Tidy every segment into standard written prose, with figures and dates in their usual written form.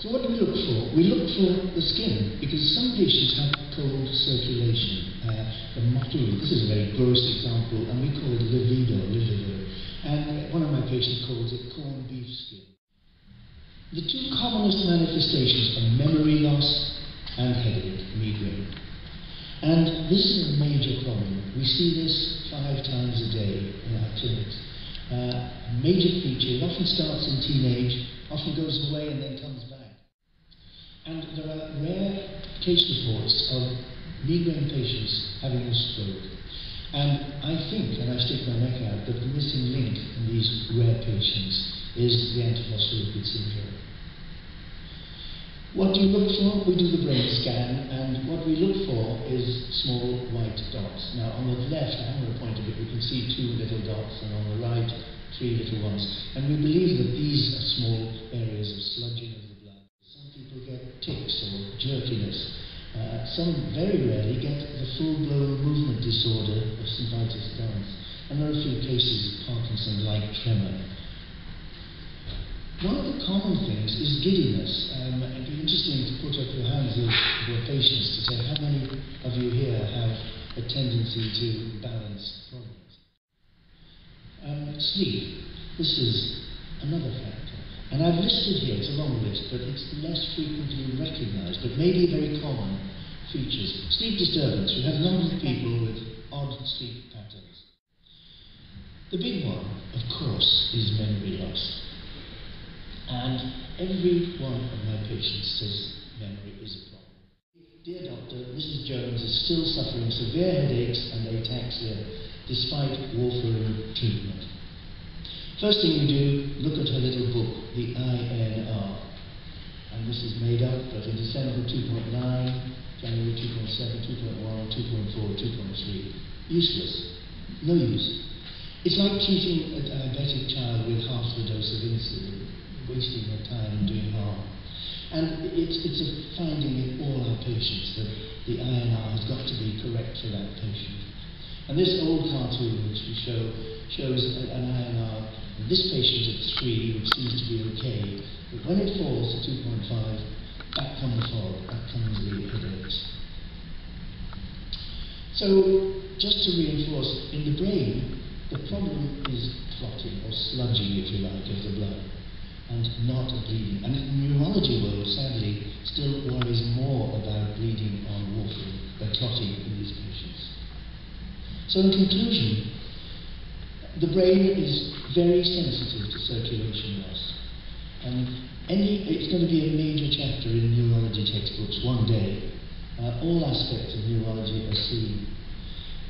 So what do we look for? We look for the skin, because some patients have cold circulation. The mottled, this is a very gross example, and we call it livido. And one of my patients calls it corned beef skin. The two commonest manifestations are memory loss and headache, migraine. And this is a major problem. We see this 5 times a day in our clinics. Major feature, it often starts in teenage, often goes away and then comes back. And there are rare case reports of migraine patients having a stroke. And I think, and I stick my neck out, that the missing link in these rare patients is the antiphospholipid syndrome. What do you look for? We do the brain scan, and what we look for is small white dots. Now, on the left, I haven't pointed it, we can see 2 little dots, and on the right, 3 little ones. And we believe that these are small areas of sludging of the blood. Some people get tics or jerkiness. Some very rarely get the full-blown movement disorder of symphysis dance. And there are a few cases of Parkinson-like tremor. One of the common things is giddiness. It'd be interesting to put up your hands of your patients to say how many of you here have a tendency to balance problems. Sleep. This is another factor. And I've listed here, it's a long list, but it's less frequently recognized, but maybe very common features. Sleep disturbance. We have a number of people with odd sleep patterns. The big one, of course, is memory loss. And every one of my patients says memory is a problem. Dear doctor, Mrs. Jones is still suffering severe headaches and ataxia despite warfarin treatment. First thing we do, look at her little book, the INR. And this is made up, but in December 2.9, January 2.7, 2.1, 2.4, 2.3. Useless. No use. It's like treating a diabetic child with half the dose of insulin, wasting their time and doing harm. And it's a finding in all our patients that the INR has got to be correct for that patient. And this old cartoon which we show shows an INR. And this patient at 3, which seems to be okay, but when it falls to 2.5, back comes the fog, back comes the headaches. So, just to reinforce, in the brain, the problem is clotting, or sludging, if you like, of the blood, and not bleeding. And the neurology world, sadly, still worries more about bleeding on warfarin than clotting in these patients. So in conclusion, the brain is very sensitive to circulation loss. And it's going to be a major chapter in neurology textbooks one day. All aspects of neurology are seen.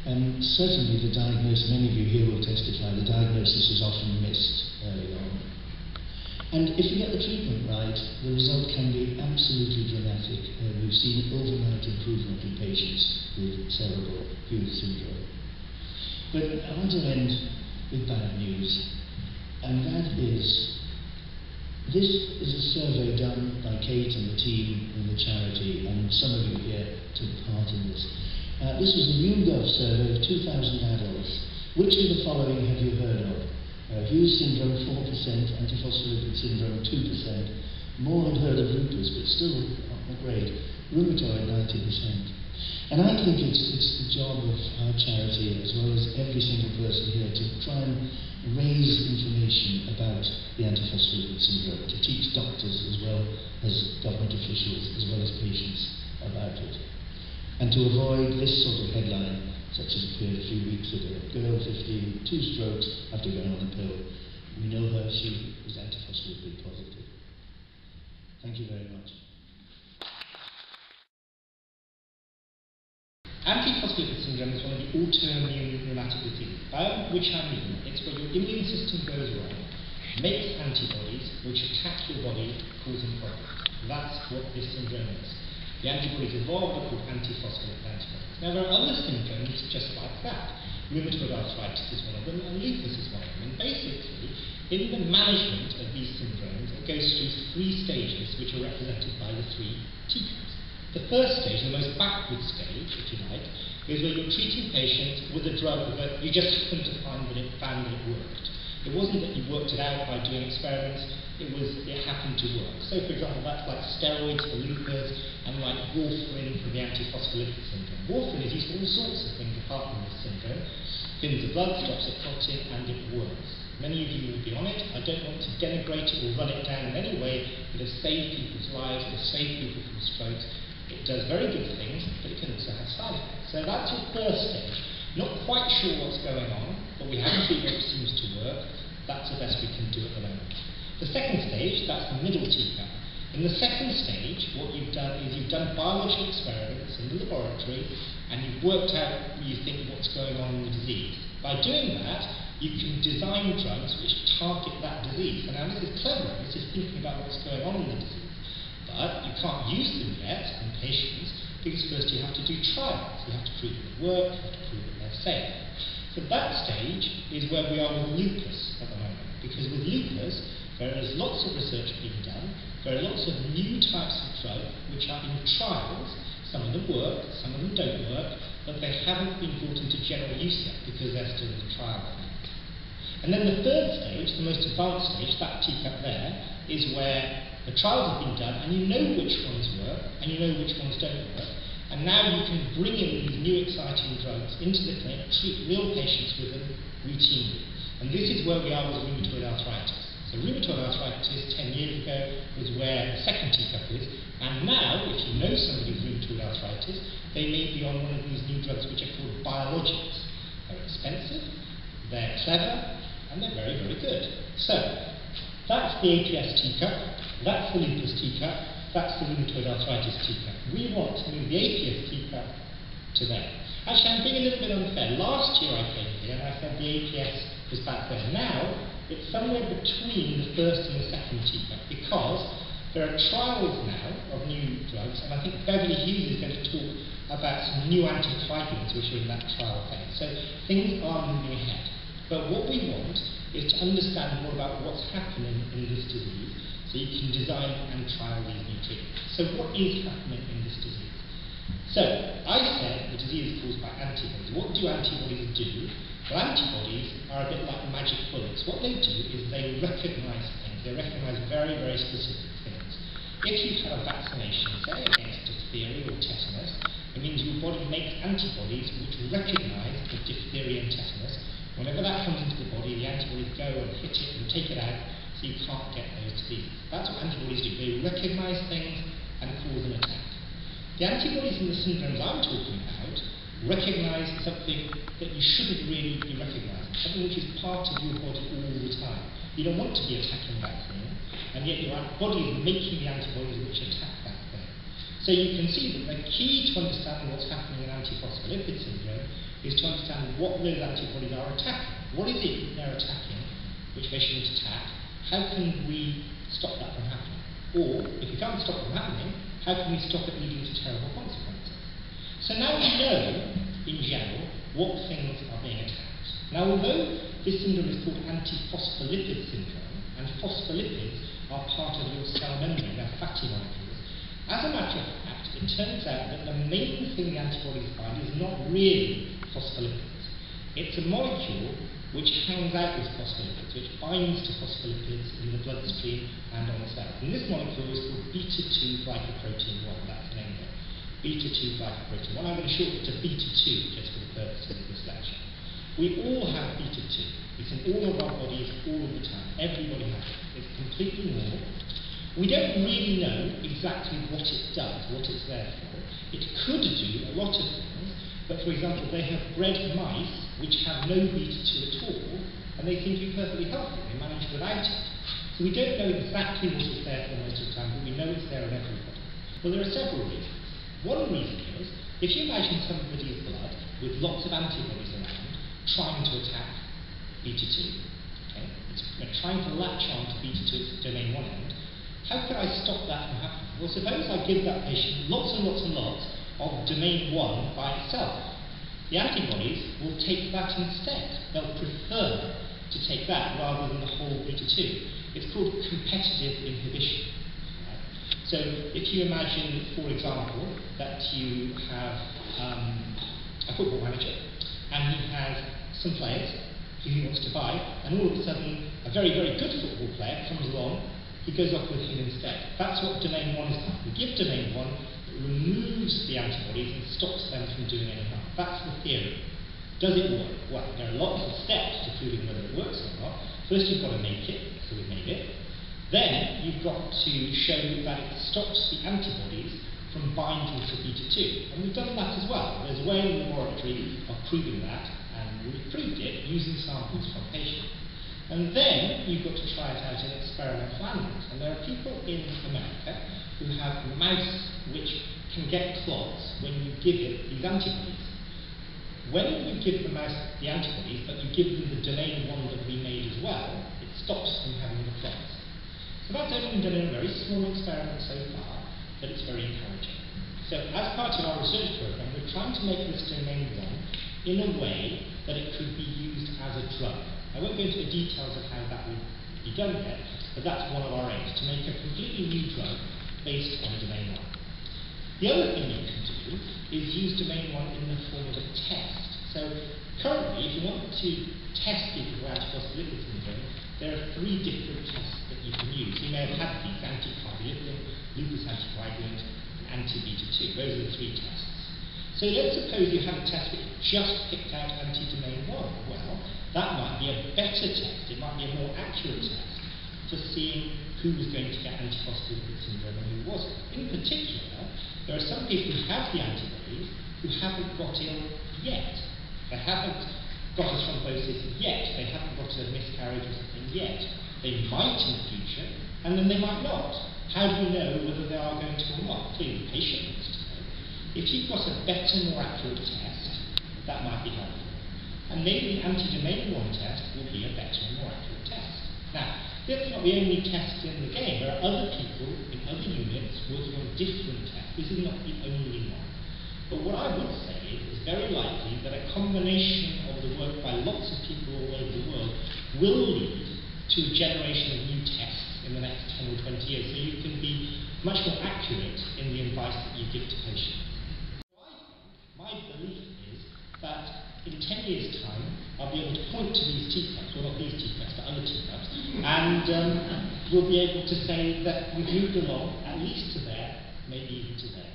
And certainly the diagnosis, many of you here will testify, the diagnosis is often missed early on. And if you get the treatment right, the result can be absolutely dramatic. We've seen overnight improvement in patients with cerebral Hughes syndrome. But I want to end with bad news, and that is, this is a survey done by Kate and the team in the charity, and some of you here took part in this. This was a YouGov survey of 2,000 adults. Which of the following have you heard of? Hughes syndrome 4%, antiphospholipid syndrome 2%. More had heard of lupus, but still not great. Rheumatoid 90%. And I think it's the job of our charity, as well as every single person here, to try and raise information about the antiphospholipid syndrome, to teach doctors as well as government officials, as well as patients about it. And to avoid this sort of headline, such as appeared a few weeks ago, girl 15, 2 strokes after going on the pill. We know her, she was antiphospholipid positive. Thank you very much. Antiphospholipid syndrome is one of the autoimmune rheumatic diseases, by which I mean it's where your immune system goes wrong, makes antibodies which attack your body, causing problems. That's what this syndrome is. The antibodies evolved are called antiphospholipid antibodies. Now there are other syndromes just like that. Rheumatoid arthritis is one of them, and lupus is one of them. And basically, in the management of these syndromes, it goes through 3 stages, which are represented by the 3 teacups. The first stage, the most backward stage, if you like, is where you're treating patients with a drug that you just happened to find that it worked. It wasn't that you worked it out by doing experiments, it happened to work. So, for example, that's like steroids for lupus and like warfarin for the antiphospholipid syndrome. Warfarin is used for all sorts of things apart from this syndrome. Thins the blood, stops it clotting, and it works. Many of you will be on it. I don't want to denigrate it or run it down in any way. It has saved people's lives, it has saved people from strokes. It does very good things, but it can also have side effects. So that's your first stage. Not quite sure what's going on, but we have a treatment that seems to work. That's the best we can do at the moment. The second stage, that's the middle teacup. In the second stage, what you've done is you've done biological experiments in the laboratory, and you've worked out, you think, what's going on in the disease. By doing that, you can design drugs which target that disease. And now this is clever, this is thinking about what's going on in the disease. But you can't use them yet in patients, because first you have to do trials. You have to prove that they work, you have to prove that they're safe. So that stage is where we are with lupus at the moment. Because with lupus, there is lots of research being done. There are lots of new types of drug which are in trials. Some of them work, some of them don't work, but they haven't been brought into general use yet because they're still in the trial phase. And then the third stage, the most advanced stage, that teacup there, is where the trials have been done and you know which ones work and you know which ones don't work. And now you can bring in these new exciting drugs into the clinic, treat real patients with them routinely. And this is where we are with rheumatoid arthritis. So rheumatoid arthritis 10 years ago was where the second teacup is, and now, if you know somebody with rheumatoid arthritis, they may be on one of these new drugs which are called biologics. They're expensive, they're clever, and they're very, very good. So, that's the APS teacup, that's the lupus teacup, that's the rheumatoid arthritis teacup. We want to move the APS teacup to there. Actually, I'm being a little bit unfair. Last year I came here and I said the APS was back there. Now, it's somewhere between the first and the second teacup because there are trials now of new drugs, and I think Beverly Hughes is going to talk about some new anticoagulants which are in that trial phase. So things are moving ahead. But what we want is to understand more about what's happening in this disease so you can design and trial these new treatments. So what is happening in this disease? So, I said the disease is caused by antibodies. What do antibodies do? Well, antibodies are a bit like magic bullets. What they do is they recognise things. They recognise very, very specific things. If you've had a vaccination, say against diphtheria or tetanus, it means your body makes antibodies which recognise the diphtheria and tetanus. Whenever that comes into the body, the antibodies go and hit it and take it out, so you can't get those diseases. That's what antibodies do. They recognise things and cause an attack. The antibodies in the syndromes I'm talking about recognise something that you shouldn't really be recognising, something which is part of your body all the time. You don't want to be attacking that thing, and yet your body is making the antibodies which attack that thing. So you can see that the key to understanding what's happening in antiphospholipid syndrome is to understand what those antibodies are attacking. What is it they're attacking which they shouldn't attack? How can we stop that from happening? Or, if we can't stop it from happening, how can we stop it leading to terrible consequences? So now we know, in general, what things are being attacked. Now, although this syndrome is called antiphospholipid syndrome, and phospholipids are part of your cell membrane, they're fatty molecules, as a matter of fact, it turns out that the main thing the antibodies bind is not really phospholipids. It's a molecule which hangs out with phospholipids, which binds to phospholipids in the bloodstream and on the cells. And this molecule is called beta-2 glycoprotein 1, that's the name of it. Beta-2 glycoprotein 1. I'm going to shorten it to beta-2 just for the purposes of this lecture. We all have beta-2. It's in all of our bodies all of the time. Everybody has it. It's completely normal. We don't really know exactly what it does, what it's there for. It could do a lot of things, but for example, they have bred mice which have no beta-2 at all, and they seem to be perfectly healthy. They manage without it. So we don't know exactly what it's there for most of the time, but we know it's there in everybody. Well, there are several reasons. One reason is, if you imagine somebody's blood with lots of antibodies around, trying to attack beta-2, okay? It's trying to latch on to beta-2 at domain 1 end, how could I stop that from happening? Well, suppose I give that patient lots and lots and lots of domain 1 by itself. The antibodies will take that instead. They'll prefer to take that rather than the whole beta-2. It's called competitive inhibition. Right? So if you imagine, for example, that you have a football manager and he has some players who he wants to buy, and all of a sudden a very, very good football player comes along, he goes off with him instead. That's what domain 1 is like. We give domain 1, it removes the antibodies and stops them from doing any harm. That's the theory. Does it work? Well, there are lots of steps to proving whether it works or not. First you've got to make it, so we've made it. Then you've got to show that it stops the antibodies from binding to beta 2. And we've done that as well. There's a way in the laboratory of proving that, and we've proved it using samples from patients. And then you've got to try it out in experimental animals. And there are people in America who have a mouse which can get clots when you give it these antibodies. When you give the mouse the antibodies, but you give them the domain 1 that we made as well, it stops them having the clots. So that's only been done in a very small experiment so far, but it's very encouraging. So as part of our research program, we're trying to make this domain 1 in a way that it could be used as a drug. I won't go into the details of how that would be done yet, but that's one of our aims, to make a completely new drug based on domain 1. The other thing you can do is use domain 1 in the form of a test. So currently, if you want to test people for antiphospholipid syndrome, there are 3 different tests that you can use. You may have had these: anticardiolipin, lupus anticoagulant, and anti-beta 2. Those are the 3 tests. So let's suppose you have a test that just picked out anti-domain 1. Well, that might be a better test. It might be a more accurate test for seeing who was going to get antiphospholipid syndrome and who wasn't. In particular, there are some people who have the antibodies who haven't got ill yet. They haven't got a thrombosis yet. They haven't got a miscarriage or something yet. They might in the future, and then they might not. How do we know whether they are going to or not? Clearly, the patient wants to know. If you've got a better, more accurate test, that might be helpful. And maybe the anti-domain 1 test will be a better and more accurate test. Now, that's not the only test in the game. There are other people in other units working on different tests. This is not the only one. But what I would say is it's very likely that a combination of the work by lots of people all over the world will lead to a generation of new tests in the next 10 or 20 years, so you can be much more accurate in the advice that you give to patients. My belief is that in 10 years' time, I'll be able to point to these teacups, well not these teacups, but other teacups, and we'll be able to say that we've moved along at least to there, maybe even to there.